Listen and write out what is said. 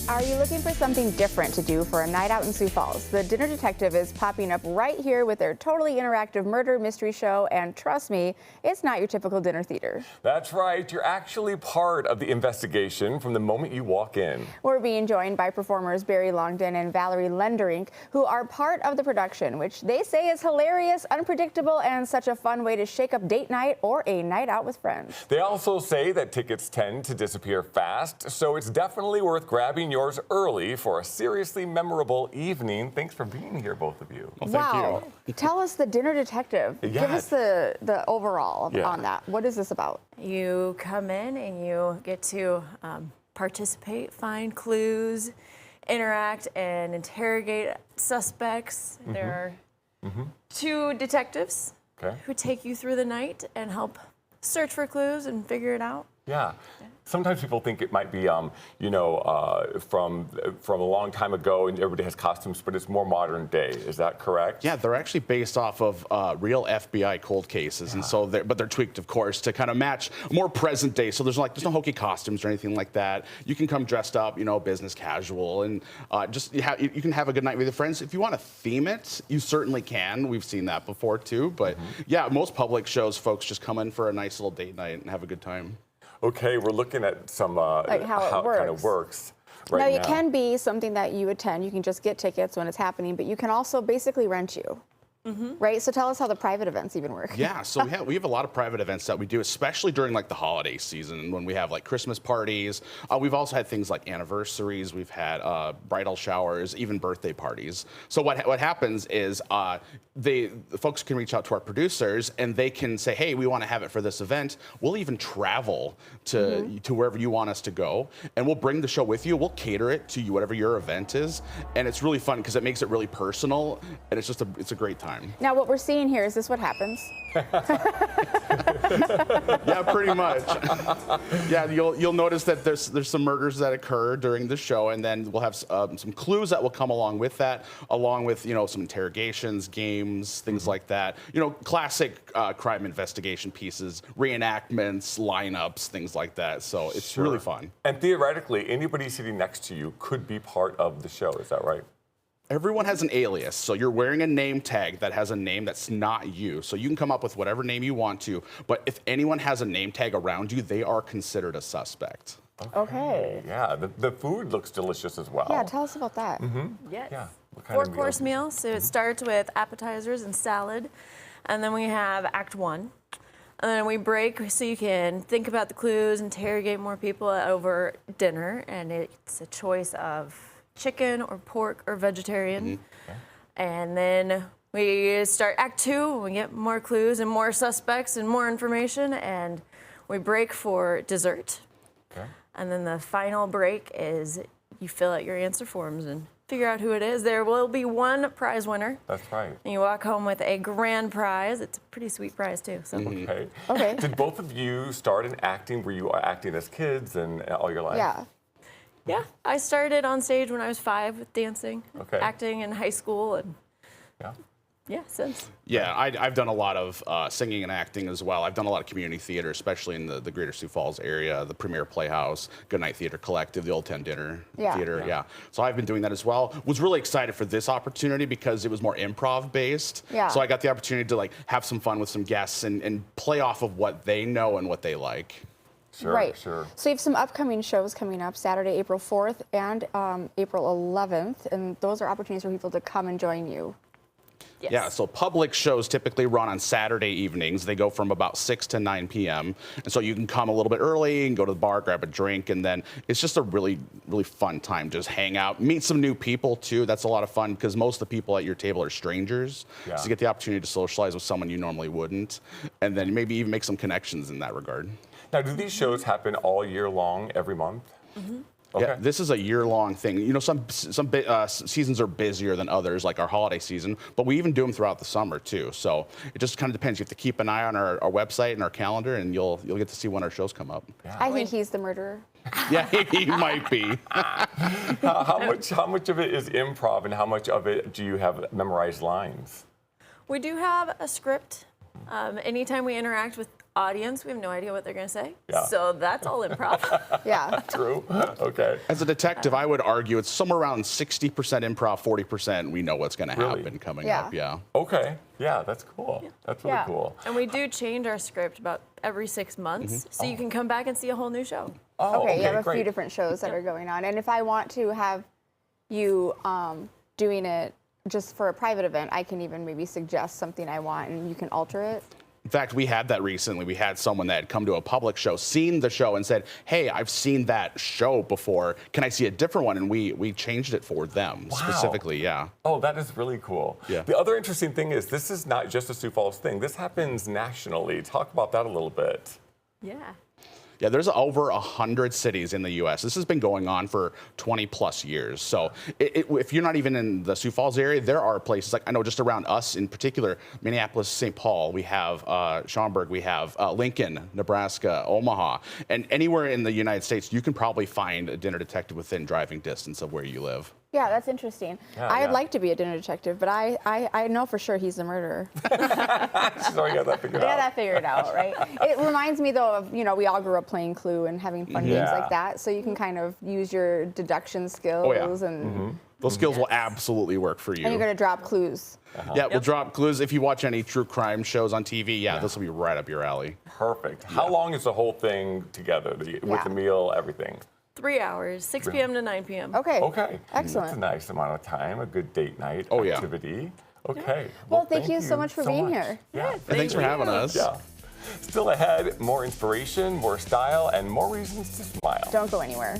Are you looking for something different to do for a night out in Sioux Falls? The Dinner Detective is popping up right here with their totally interactive murder mystery show, and trust me, it's not your typical dinner theater. That's right. You're actually part of the investigation from the moment you walk in. We're being joined by performers Barry Longden and Valerie Lenderink, who are part of the production, which they say is hilarious, unpredictable, and such a fun way to shake up date night or a night out with friends. They also say that tickets tend to disappear fast, so it's definitely worth grabbing yours early for a seriously memorable evening. Thanks for being here, both of you. Well, thank Wow. Tell us the Dinner Detective. Yeah. Give us the overall on that. What is this about? You come in and you get to participate, find clues, interact, and interrogate suspects. There are two detectives who take you through the night and help search for clues and figure it out. Yeah. Sometimes people think it might be, from a long time ago, and everybody has costumes, but it's more modern day. Is that correct? Yeah, they're actually based off of real FBI cold cases, and so but they're tweaked, of course, to kind of match more present day. So there's no hokey costumes or anything like that. You can come dressed up, business casual, and you can have a good night with your friends. If you want to theme it, you certainly can. We've seen that before too. But yeah, most public shows, folks just come in for a nice little date night and have a good time. Okay, we're looking at some how it kind of works. Right now, now, it can be something that you attend. You can just get tickets when it's happening, but you can also basically rent you. Right? So tell us how the private events even work. Yeah, so we have a lot of private events that we do, especially during the holiday season when we have Christmas parties. We've also had things like anniversaries. We've had bridal showers, even birthday parties. So what happens is the folks can reach out to our producers and they can say, hey, we want to have it for this event. We'll even travel to wherever you want us to go, and we'll bring the show with you. We'll cater it to you, whatever your event is, and it's really fun because it makes it really personal, and it's a great time. Now, what we're seeing here, is this what happens? Yeah, pretty much. Yeah, you'll notice that there's some murders that occur during the show, and then we'll have some clues that will come along with that, along with some interrogations, games, things like that. Classic crime investigation pieces, reenactments, lineups, things like that. So it's really fun. And theoretically, anybody sitting next to you could be part of the show. Is that right? Everyone has an alias, so you're wearing a name tag that has a name that's not you. So you can come up with whatever name you want to, but if anyone has a name tag around you, they are considered a suspect. Okay. Yeah, the food looks delicious as well. Yeah, tell us about that. Yes. Yeah. What kind of Four-course meal. So it starts with appetizers and salad, and then we have Act 1. And then we break so you can think about the clues, interrogate more people over dinner, and it's a choice of chicken or pork or vegetarian. And then we start Act 2, we get more clues and more suspects and more information, and we break for dessert. And then the final break is you fill out your answer forms and figure out who it is. There will be one prize winner. That's right. And you walk home with a grand prize. It's a pretty sweet prize too. So. Okay. Did both of you start in acting? Were you acting as kids and all your life? Yeah. Yeah, I started on stage when I was 5 with dancing, acting in high school, and since. Yeah, I've done a lot of singing and acting as well. I've done a lot of community theater, especially in the greater Sioux Falls area, the Premier Playhouse, Goodnight Theater Collective, the Old Town Dinner Theater. Yeah. So I've been doing that as well. Was really excited for this opportunity because it was more improv based. Yeah. So I got the opportunity to have some fun with some guests and play off of what they know and what they like. Right. Sure. So you have some upcoming shows coming up Saturday, April 4th and April 11th, and those are opportunities for people to come and join you. Yes. Yeah, so public shows typically run on Saturday evenings. They go from about 6 to 9 p.m. And so you can come a little bit early and go to the bar, grab a drink, and then it's just a really, really fun time. Just hang out, meet some new people too. That's a lot of fun because most of the people at your table are strangers. So you get the opportunity to socialize with someone you normally wouldn't, and then maybe even make some connections in that regard. Now, do these shows happen all year long, every month? Okay. Yeah, this is a year-long thing. Some seasons are busier than others, like our holiday season, but we even do them throughout the summer too. So it just kind of depends. You have to keep an eye on our website and our calendar, and you'll get to see when our shows come up. Yeah. I think he's the murderer. Yeah, he might be. How much of it is improv, and how much of it do you have memorized lines? We do have a script. Anytime we interact with audience, we have no idea what they're going to say. Yeah. So that's all improv. Yeah. True. Okay. As a detective, I would argue it's somewhere around 60% improv, 40% we know what's going to Really? happen coming Yeah. up. Yeah. Okay. Yeah, that's cool. That's really Yeah. cool. And we do change our script about every 6 months, so you can come back and see a whole new show. Oh, Okay, you have a great. few different shows that are going on. And if I want to have you doing it just for a private event, I can even maybe suggest something I want and you can alter it. In fact, we had that recently. We had someone that had come to a public show, seen the show, and said, "Hey, I've seen that show before. Can I see a different one?" And we changed it for them specifically. Yeah. Oh, that is really cool. Yeah. The other interesting thing is this is not just a Sioux Falls thing. This happens nationally. Talk about that a little bit. Yeah. Yeah, there's over 100 cities in the U.S. This has been going on for 20 plus years. So if you're not even in the Sioux Falls area, there are places like, I know just around us in particular, Minneapolis, St. Paul, we have Schaumburg, we have Lincoln, Nebraska, Omaha, and anywhere in the United States, you can probably find a dinner detective within driving distance of where you live. Yeah, that's interesting. Yeah, I'd yeah. like to be a dinner detective, but I know for sure he's the murderer. She's already got that figured I got out. that figured out, right? It reminds me though of, we all grew up playing Clue and having fun games Yeah. like that. So you can kind of use your deduction skills and Those skills will absolutely work for you. you're gonna drop clues. Yeah, we'll drop clues. If you watch any true crime shows on TV, this will be right up your alley. Perfect. How long is the whole thing together? With Yeah. the meal, everything? 3 hours, 6 p.m. to 9 p.m. Okay. Okay. Excellent. That's a nice amount of time, a good date night Oh, yeah. activity. Okay. Well, thank you so much for being here. Yeah. And thanks for having us. Yeah. Still ahead, more inspiration, more style, and more reasons to smile. Don't go anywhere.